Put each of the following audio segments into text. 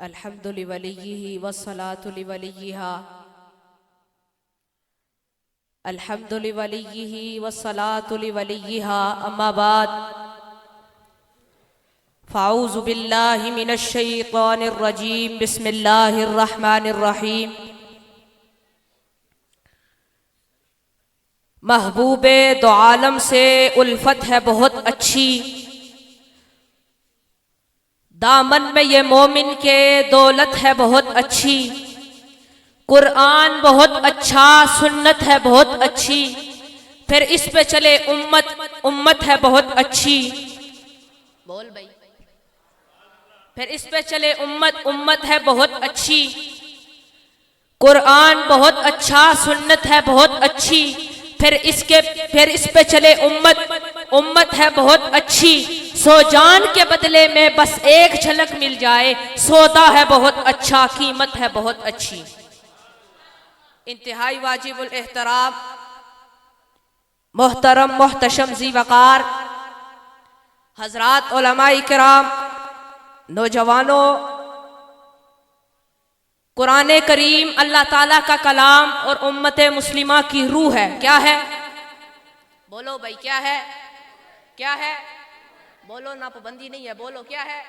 الحمد لولیہ والصلاة لولیہا الحمد لولیہ والصلاة لولیہا اما بعد فاعوذ باللہ من الشیطان الرجیم بسم اللہ الرحمن الرحیم محبوب دو عالم سے الفت ہے بہت اچھی، دامن میں یہ مومن کے دولت ہے بہت اچھی، قرآن بہت اچھا، سنت ہے بہت اچھی، پھر اس پہ چلے امت ہے بہت اچھی، بول بھائی، پھر اس پہ چلے امت ہے بہت اچھی، قرآن بہت اچھا، سنت ہے بہت اچھی، پھر اس پہ چلے امت ہے بہت اچھی، سو جان کے بدلے میں بس ایک جھلک مل جائے، سودا ہے بہت اچھا، قیمت ہے بہت اچھی۔ انتہائی واجب الاحترام محترم محتشم ذی وقار حضرات علماء کرام، نوجوانوں، قرآن کریم اللہ تعالیٰ کا کلام اور امت مسلمہ کی روح ہے۔ کیا ہے؟ بولو بھائی، کیا ہے؟ کیا ہے؟ بولو، نا پابندی نہیں ہے، بولو کیا ہے؟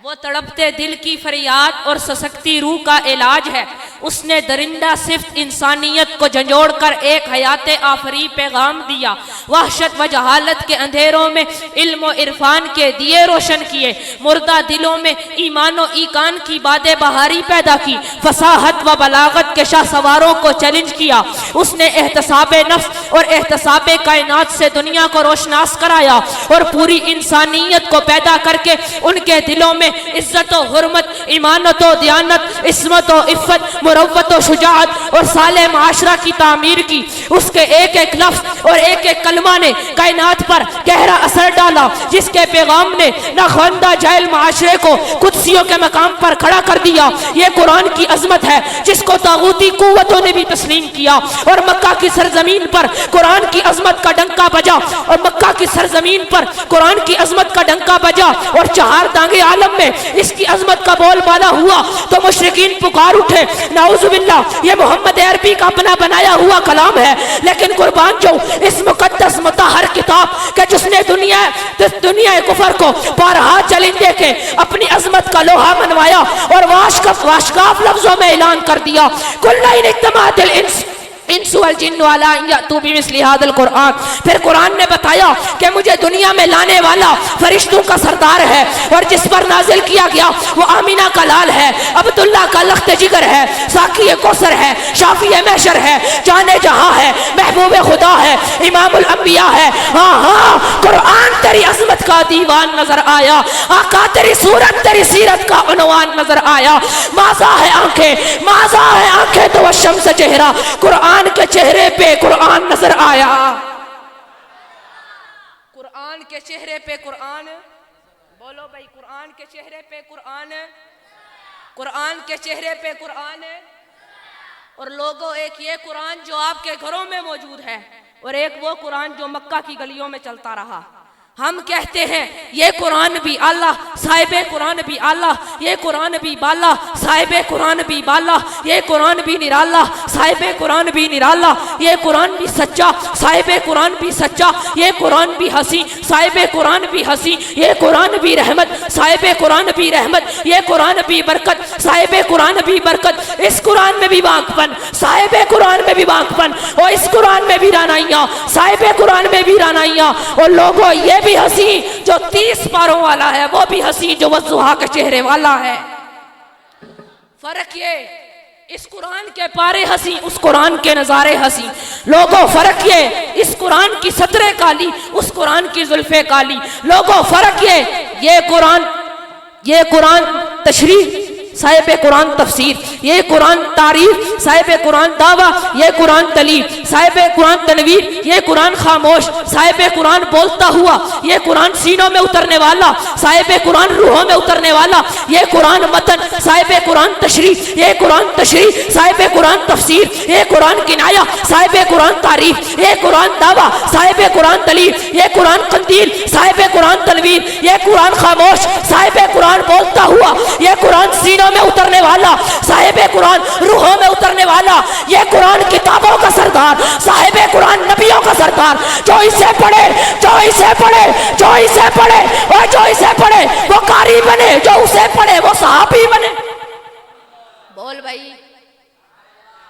وہ تڑپتے دل کی فریاد اور سسکتی روح کا علاج ہے۔ اس نے درندہ صفت انسانیت کو جھنجھوڑ کر ایک حیات آفری پیغام دیا، وحشت و جہالت کے اندھیروں میں علم و عرفان کے دیے روشن کیے، مردہ دلوں میں ایمان و ایقان کی باد بہاری پیدا کی، فصاحت و بلاغت کے شاہ سواروں کو چیلنج کیا۔ اس نے احتساب نفس اور احتساب کائنات سے دنیا کو روشناس کرایا اور پوری انسانیت کو پیدا کر کے ان کے دلوں میں عزت و حرمت، ایمانت و دیانت، عصمت و عفت، مروت و شجاعت اور صالح معاشرہ کی تعمیر کی۔ اس کے ایک ایک لفظ اور ایک ایک کلمہ نے کائنات پر گہرا اثر ڈالا، جس کے پیغام نے ناخواندہ جاہل معاشرے کو قدسیوں کے مقام پر کھڑا کر دیا۔ یہ قرآن کی عظمت ہے جس کو طاغوتی قوتوں نے بھی تسلیم کیا، اور مکہ کی سرزمین پر قرآن کی عظمت کا ڈنکا بجا، اور مکہ کی سرزمین پر قرآن کی عظمت کا ڈنکا بجا، اور چہار دانگے عالم میں اس کی عظمت کا بول بالا ہوا تو مشرکین پکار اٹھے، نعوذ باللہ یہ محمد عربی کا اپنا بنایا ہوا کلام ہے، لیکن قربان جو اس مقدس مطہر کتاب کہ جس نے دنیا کفر کو بارہا چیلنج دے کے اپنی عظمت کا لوہا منوایا اور واشکاف لفظوں میں اعلان کر دیا، کل ان اجتماعت الانس والجن علی ان یأتوا بمثل ھذا القرآن۔ پھر قرآن نے بتایا کہ مجھے دنیا میں لانے والا فرشتوں کا سردار ہے، اور جس پر نازل کیا گیا وہ آمینہ کا لال ہے، عبداللہ کا لخت جگر ہے، ساقی کوثر ہے، شافی محشر ہے، جان جہاں ہے، محبوب خدا ہے، امام الانبیاء ہے۔ ہاں ہاں، قرآن تیری عظمت کا دیوان نظر آیا، آقا تیری صورت تیری سیرت کا عنوان نظر آیا۔ ماذا ہے آنکھیں، ماذا ہے آنکھیں تو الشمس چہرہ، قرآن کے چہرے پہ قرآن نظر آیا۔ قرآن کے چہرے پہ قرآن، بولو بھائی، قرآن کے چہرے پہ قرآن، قرآن کے چہرے پہ قرآن۔ اور لوگوں، ایک یہ قرآن جو آپ کے گھروں میں موجود ہے، اور ایک وہ قرآن جو مکہ کی گلیوں میں چلتا رہا۔ ہم کہتے ہیں یہ قرآن بھی اللہ، صاحب قرآن بھی اللہ، یہ قرآن بھی بالا، صاحب قرآن بھی بالا، یہ قرآن بھی نرالا، صاحب قرآن بھی نرالا، یہ قرآن بھی سچا، صاحب قرآن بھی سچا، یہ قرآن بھی ہنسی، صاحب قرآن بھی ہنسی، یہ قرآن بھی رحمت، صاحب قرآن بھی رحمت، یہ قرآن بھی برکت، صاحب قرآن بھی برکت۔ اس قرآن میں بھی واقفن، صاحب قرآن میں بھی واقفن، اور اس قرآن میں بھی رانائیاں، صاحب قرآن میں بھی رانائیاں۔ اور لوگوں، یہ بھی ہنسی جو 30 پاروں والا ہے، وہ بھی ہنسی جو والضحیٰ کے چہرے والا ہے۔ فرق یہ، اس قرآن کے پارے ہنسی، اس قرآن کے نظارے ہنسی۔ لوگوں، فرق یہ، اس قرآن کی سطریں کالی، اس قرآن کی زلفیں کالی۔ لوگوں، فرق یہ قرآن تشریح، صاحب قرآن تفسیر، یہ قرآن تعریف، صاحب قرآن دعویٰ، یہ قرآن دلیل، صاحب قرآن تنویر، یہ قرآن خاموش، صاحب قرآن بولتا ہوا، یہ قرآن سینوں میں اترنے والا، صاحب قرآن روحوں میں اترنے والا، یہ قرآن متن، صاحب قرآن تشریح، یہ قرآن تشریح، صاحب قرآن تفسیر، یہ قرآن کنایہ، صاحب قرآن تعریف، یہ قرآن دعویٰ، صاحب قرآن دلیل، یہ قرآن قندیل، صاحب قرآن تنویر، یہ قرآن خاموش، صاحب قرآن بولتا ہوا، یہ قرآن سینوں میں اترنے والا صاحب قرآن، روحوں میں اترنے والا، یہ قرآن کتابوں کا سردار، صاحب قرآن نبیوں کا سردار، جو اسے پڑھے جو اسے پڑھے جو اسے پڑھے اور جو اسے پڑھے وہ قاری بنے، جو اسے پڑھے وہ صحابی بنے۔ بول بھائی،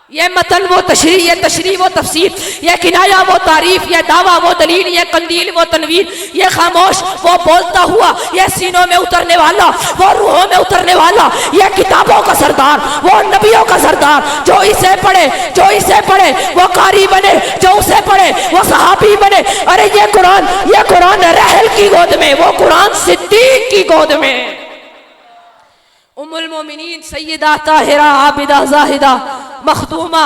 یہ متن وہ تشریح، یہ تشریح وہ تفسیر، یہ کنایہ وہ تعریف، یہ دعویٰ وہ دلیل، یہ قندیل وہ تنویر، یہ خاموش وہ بولتا ہوا، یہ سینوں میں اترنے والا، وہ روحوں میں اترنے والا، یہ کتابوں کا سردار، وہ نبیوں کا سردار، جو اسے پڑھے جو اسے پڑھے وہ قاری بنے، جو اسے پڑھے وہ صحابی بنے۔ ارے یہ قرآن رحل کی گود میں، وہ قرآن صدیق کی گود میں۔ ام المومنین سیدہ طاہرہ عابدہ زاہدہ مخدومہ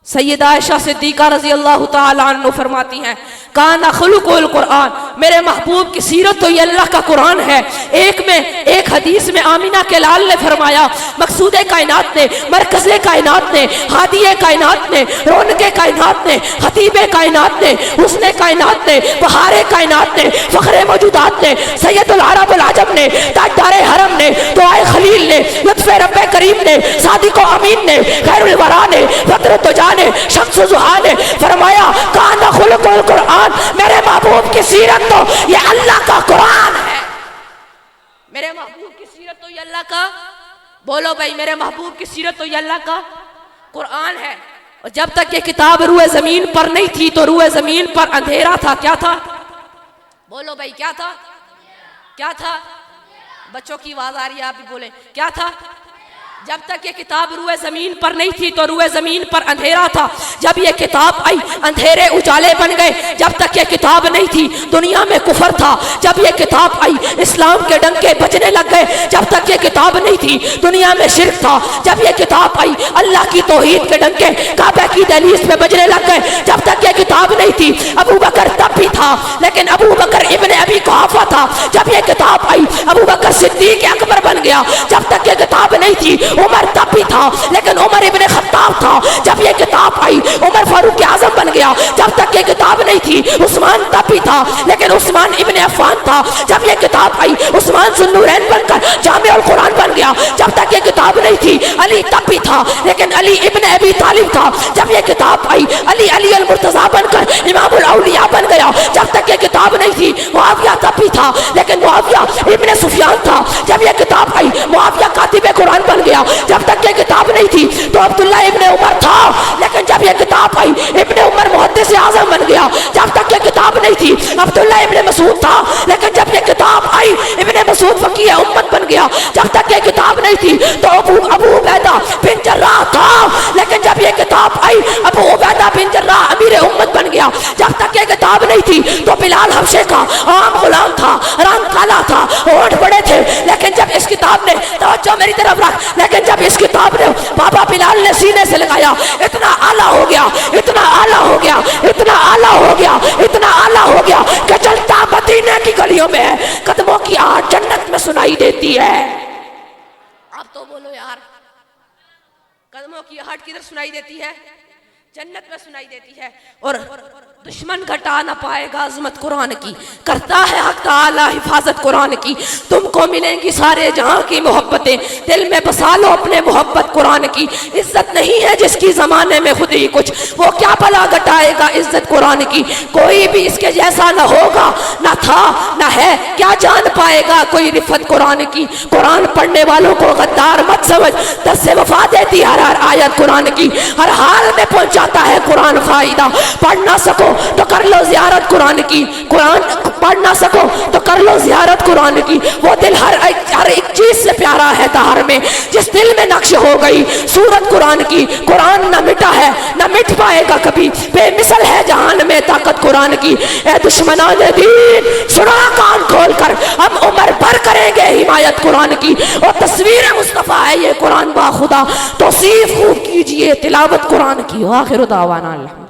سیدہ عائشہ صدیقہ رضی اللہ تعالی عنہ فرماتی ہیں، کانا خلق القرآن، میرے محبوب کی سیرت تو یہ اللہ کا قرآن ہے۔ ایک حدیث میں آمینہ کے لال نے فرمایا، مقصود کائنات نے، مرکز کائنات نے، ہادی کائنات نے، رونق کائنات نے، خطیب کائنات نے، حسن کائنات نے، بہار کائنات نے، فخر موجودات نے، سید العرب العجم نے، تاجدار حرم نے، دعائے خلیل نے، لطف رب کریم نے، صادق و امین نے، خیر الورا نے، فطر تجا نے، شمس ضحیٰ نے فرمایا، کانا خلق القرآن، میرے محبوب کی سیرت تو یہ اللہ کا قرآن ہے۔ میرے محبوب کی سیرت تو یہ اللہ کا، بولو بھائی، میرے محبوب کی سیرت تو یہ اللہ کا قرآن ہے۔ اور جب تک یہ کتاب روئے زمین پر نہیں تھی تو روئے زمین پر اندھیرا تھا۔ کیا تھا؟ بولو بھائی، کیا تھا؟ کیا تھا؟ بچوں کی آواز آ رہی ہے، آپ بھی بولیں، کیا تھا؟ جب تک یہ کتاب روئے زمین پر نہیں تھی تو روئے زمین پر اندھیرا تھا۔ جب یہ کتاب آئی اندھیرے اجالے بن گئے۔ جب تک یہ کتاب نہیں تھی دنیا میں کفر تھا۔ جب یہ کتاب آئی اسلام کے ڈنکے بجنے لگ گئے۔ جب تک یہ کتاب نہیں تھی دنیا میں شرک تھا۔ جب یہ کتاب آئی اللہ کی توحید کے ڈنکے کعبہ کی دہلیز پہ بجنے لگ گئے۔ جب تک یہ کتاب نہیں تھی ابو بکر تب بھی تھا، لیکن ابو بکر ابن ابی قحافہ تھا۔ جب یہ کتاب آئی ابو بکر صدیق اکبر بن گیا۔ جب تک یہ کتاب نہیں تھی عمر تب بھی تھا، لیکن عمر ابن خطاب تھا۔ جب یہ کتاب آئی عمر فاروق اعظم بن گیا۔ جب تک یہ کتاب نہیں تھی عثمان تب بھی تھا، لیکن عثمان ابن عفان تھا۔ جب یہ کتاب آئی عثمان ذو النورین بن کر جامع القرآن بن گیا۔ جب تک یہ کتاب نہیں تھی علی تب بھی تھا، لیکن علی ابن ابی طالب تھا۔ جب یہ کتاب آئی علی المرتضیٰ بن کر امام الاولیاء بن گیا۔ جب تک یہ کتاب نہیں تھی معاویہ تب بھی تھا، لیکن معاویہ ابن سفیان تھا۔ جب یہ کتاب آئی معاویہ کاتب قرآن بن گیا۔ جب تک یہ کتاب نہیں تھی تو عبداللہ ابن عمر تھا، لیکن جب یہ کتاب آئی ابن عمر محدث اعظم بن گیا۔ جب تک یہ کتاب نہیں تھی عبداللہ ابن مسعود تھا، لیکن جب یہ کتاب آئی ابن مسعود فقیہ امت بن گیا۔ جب تک یہ کتاب نہیں تھی تو ابو عبیدہ بن جراح تھا، لیکن جب یہ کتاب آئی ابو عبیدہ بن جراح امیر امت بن گیا۔ جب تک یہ کتاب نہیں تھی تو بلال حبشے کا عام غلام تھا، رنگ کالا تھا، ہونٹ بڑے تھے، لیکن جب اس کتاب نے، توجہ میری طرف رکھ، لیکن جب اس کتاب نے بابا بلال نے سینے سے لگایا، اتنا اعلیٰ ہو گیا، اتنا اعلیٰ ہو گیا، اتنا اعلیٰ ہو گیا، اتنا اعلیٰ ہو گیا کہ چلتا مدینے کی گلیوں میں قدموں کی آہٹ جنت میں سنائی دیتی ہے۔ اب تو بولو یار، قدموں کی آہٹ کدھر سنائی دیتی ہے؟ جنت میں سنائی دیتی ہے۔ اور دشمن گھٹا نہ پائے گا عظمت قرآن کی، کرتا ہے حق تعالی حفاظت قرآن کی۔ تم کو ملیں گی سارے جہاں کی محبتیں، دل میں بسا لو اپنے محبت قرآن کی۔ عزت نہیں ہے جس کی زمانے میں خود ہی کچھ، وہ کیا بلا گھٹائے گا عزت قرآن کی۔ کوئی بھی اس کے جیسا نہ ہوگا، نہ تھا نہ ہے، کیا جان پائے گا کوئی رفت قرآن کی۔ قرآن پڑھنے والوں کو غدار مت سمجھ، دس سے وفا دیتی ہر آیت قرآن کی، ہر حال میں پہنچاتا ہے قرآن فائدہ۔ پڑھ نہ سکو تو کر لو زیارت قرآن کی، قرآن پڑھ نہ سکو تو کر لو زیارت قرآن کی۔ وہ دل ہر ایک چیز سے پیارا ہے دہر میں، جس دل میں نقش ہو گئی سورت قرآن کی۔ قرآن نہ مٹا ہے نہ مٹ پائے گا کبھی، بے مثل ہے جہان میں طاقت قرآن کی۔ اے دشمنان دین سنا کان کھول کر، ہم عمر بھر کریں گے حمایت قرآن کی۔ اور تصویر مصطفیٰ ہے یہ قرآن با خدا، توصیف خوب کیجئے تلاوت قرآن کی۔ آخر دعوانا الحمد۔